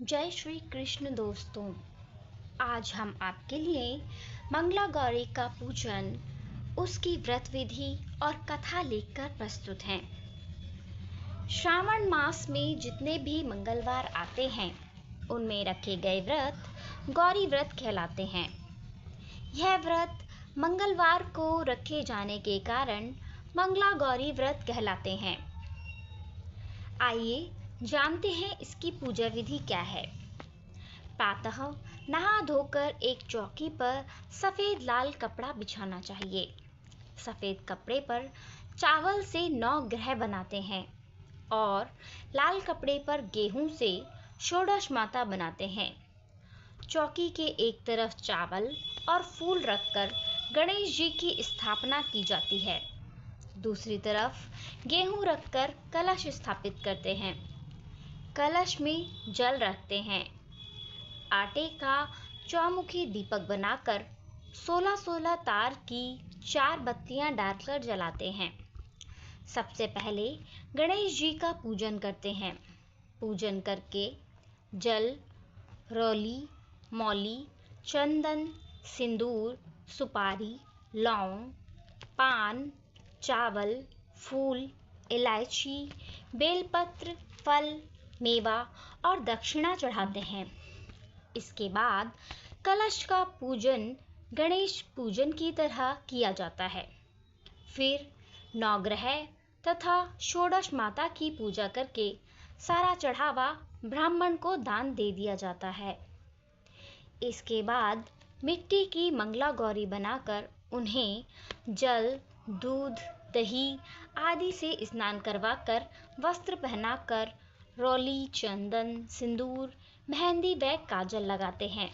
जय श्री कृष्ण दोस्तों। आज हम आपके लिए मंगला गौरी का पूजन, उसकी व्रत विधि और कथा लेकर प्रस्तुत हैं। श्रावण मास में जितने भी मंगलवार आते हैं उनमें रखे गए व्रत गौरी व्रत कहलाते हैं। यह व्रत मंगलवार को रखे जाने के कारण मंगला गौरी व्रत कहलाते हैं। आइए जानते हैं इसकी पूजा विधि क्या है। प्रातः नहा धोकर एक चौकी पर सफेद लाल कपड़ा बिछाना चाहिए। सफेद कपड़े पर चावल से 9 ग्रह बनाते हैं और लाल कपड़े पर गेहूं से षोडश माता बनाते हैं। चौकी के एक तरफ चावल और फूल रखकर गणेश जी की स्थापना की जाती है। दूसरी तरफ गेहूं रखकर कलश स्थापित करते हैं। कलश में जल रखते हैं। आटे का चौमुखी दीपक बनाकर 16-16 तार की 4 बत्तियां डालकर जलाते हैं। सबसे पहले गणेश जी का पूजन करते हैं। पूजन करके जल, रौली, मौली, चंदन, सिंदूर, सुपारी, लौंग, पान, चावल, फूल, इलायची, बेलपत्र, फल, मेवा और दक्षिणा चढ़ाते हैं। इसके बाद कलश का पूजन गणेश पूजन की तरह किया जाता है। फिर 9 ग्रह तथा षोडश माता की पूजा करके सारा चढ़ावा ब्राह्मण को दान दे दिया जाता है। इसके बाद मिट्टी की मंगला गौरी बनाकर उन्हें जल, दूध, दही आदि से स्नान करवाकर वस्त्र पहनाकर रौली, चंदन, सिंदूर, मेहंदी व काजल लगाते हैं।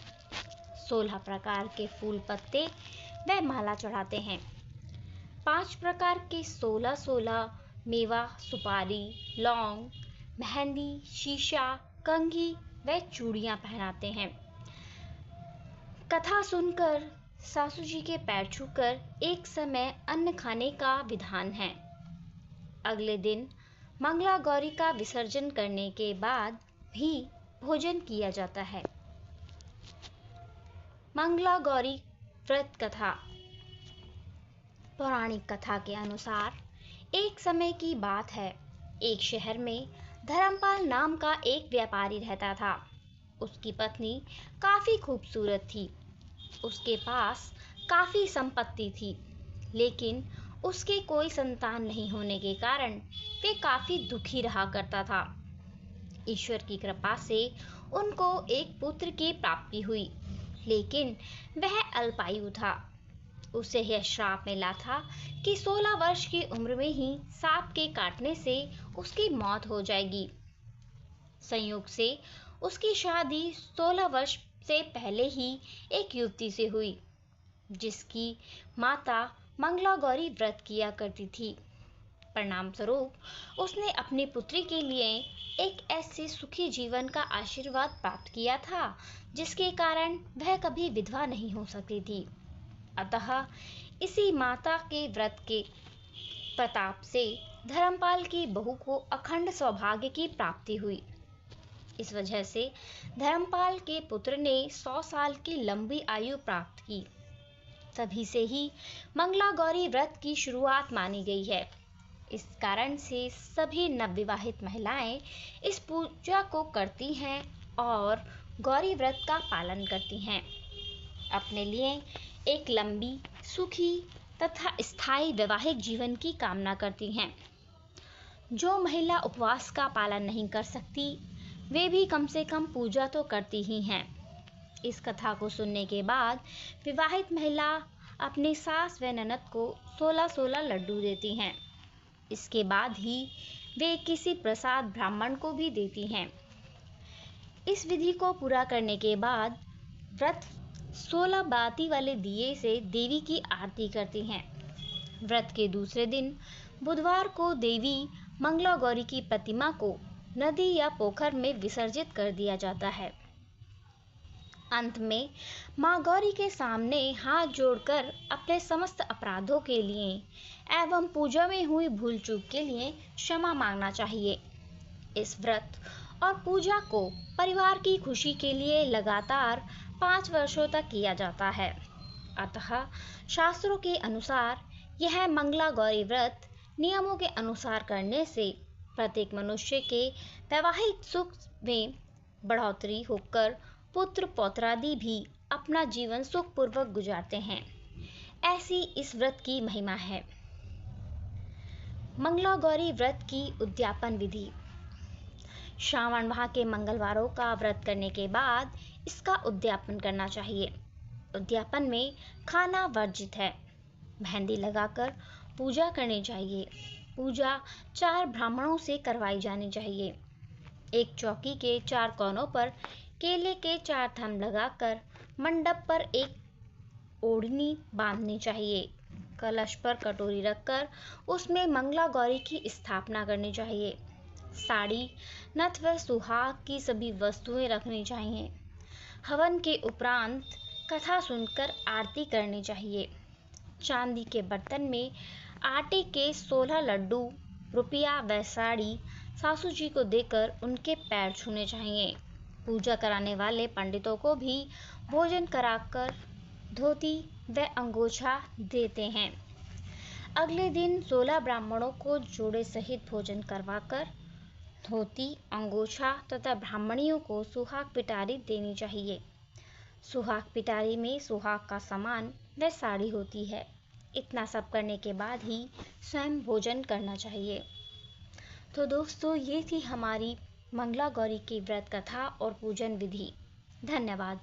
16 प्रकार के फूल पत्ते व माला चढ़ाते हैं। 5 प्रकार के 16-16 मेवा, सुपारी, लौंग, मेहंदी, शीशा, कंघी व चूड़ियां पहनाते हैं। कथा सुनकर सासू जी के पैर छूकर एक समय अन्न खाने का विधान है। अगले दिन मंगला गौरी का विसर्जन करने के बाद भी भोजन किया जाता है। मंगला गौरी व्रत कथा। पौराणिक कथा के अनुसार एक समय की बात है, एक शहर में धर्मपाल नाम का एक व्यापारी रहता था। उसकी पत्नी काफी खूबसूरत थी। उसके पास काफी संपत्ति थी, लेकिन उसके कोई संतान नहीं होने के कारण वे काफी दुखी रहा करता था। ईश्वर की कृपा से उनको एक पुत्र की प्राप्ति हुई, लेकिन वह अल्पायु था। उसे यह श्राप मिला था कि 16 वर्ष की उम्र में ही सांप के काटने से उसकी मौत हो जाएगी। संयोग से उसकी शादी 16 वर्ष से पहले ही एक युवती से हुई, जिसकी माता मंगला गौरी व्रत किया करती थी। परिणाम स्वरूप उसने अपनी पुत्री के लिए एक ऐसे सुखी जीवन का आशीर्वाद प्राप्त किया था, जिसके कारण वह कभी विधवा नहीं हो सकती थी। अतः इसी माता के व्रत के प्रताप से धर्मपाल की बहू को अखंड सौभाग्य की प्राप्ति हुई। इस वजह से धर्मपाल के पुत्र ने 100 साल की लंबी आयु प्राप्त की। तभी से ही मंगला गौरी व्रत की शुरुआत मानी गई है। इस कारण से सभी नवविवाहित महिलाएं इस पूजा को करती हैं और गौरी व्रत का पालन करती हैं। अपने लिए एक लंबी, सुखी तथा स्थायी वैवाहिक जीवन की कामना करती हैं। जो महिला उपवास का पालन नहीं कर सकती, वे भी कम से कम पूजा तो करती ही हैं। इस कथा को सुनने के बाद विवाहित महिला अपनी सास व ननद को 16-16 लड्डू देती हैं। इसके बाद ही वे किसी प्रसाद ब्राह्मण को भी देती हैं। इस विधि को पूरा करने के बाद व्रत 16 बाती वाले दिए से देवी की आरती करती हैं। व्रत के दूसरे दिन बुधवार को देवी मंगला गौरी की प्रतिमा को नदी या पोखर में विसर्जित कर दिया जाता है। अंत में मां गौरी के सामने हाथ जोड़कर अपने समस्त अपराधों के लिए एवं पूजा में हुई भूल चूक के लिए क्षमा मांगना चाहिए। इस व्रत और पूजा को परिवार की खुशी के लिए लगातार 5 वर्षों तक किया जाता है। अतः शास्त्रों के अनुसार यह मंगला गौरी व्रत नियमों के अनुसार करने से प्रत्येक मनुष्य के वैवाहिक सुख में बढ़ोतरी होकर पुत्र पौत्रादि भी अपना जीवन सुखपूर्वक गुजारते हैं। ऐसी इस व्रत की महिमा है। मंगला गौरी व्रत की उद्यापन विधि। श्रावण माह के मंगलवारों का व्रत करने के बाद इसका उद्यापन करना चाहिए। उद्यापन में खाना वर्जित है। मेहंदी लगाकर पूजा करनी चाहिए। पूजा 4 ब्राह्मणों से करवाई जानी चाहिए। एक चौकी के 4 कोनों पर केले के 4 थंब लगाकर मंडप पर एक ओढ़नी बांधनी चाहिए। कलश पर कटोरी रखकर उसमें मंगला गौरी की स्थापना करनी चाहिए। साड़ी, नथ व सुहाग की सभी वस्तुएं रखनी चाहिए। हवन के उपरांत कथा सुनकर आरती करनी चाहिए। चांदी के बर्तन में आटे के 16 लड्डू, रुपया व साड़ी सासू जी को देकर उनके पैर छूने चाहिए। पूजा कराने वाले पंडितों को भी भोजन कराकर धोती व अंगोछा देते हैं। अगले दिन 16 ब्राह्मणों को जोड़े सहित भोजन करवाकर धोती, अंगोछा तथा ब्राह्मणियों को सुहाग पिटारी देनी चाहिए। सुहाग पिटारी में सुहाग का सामान व साड़ी होती है। इतना सब करने के बाद ही स्वयं भोजन करना चाहिए। तो दोस्तों, ये थी हमारी मंगला गौरी की व्रत कथा और पूजन विधि। धन्यवाद।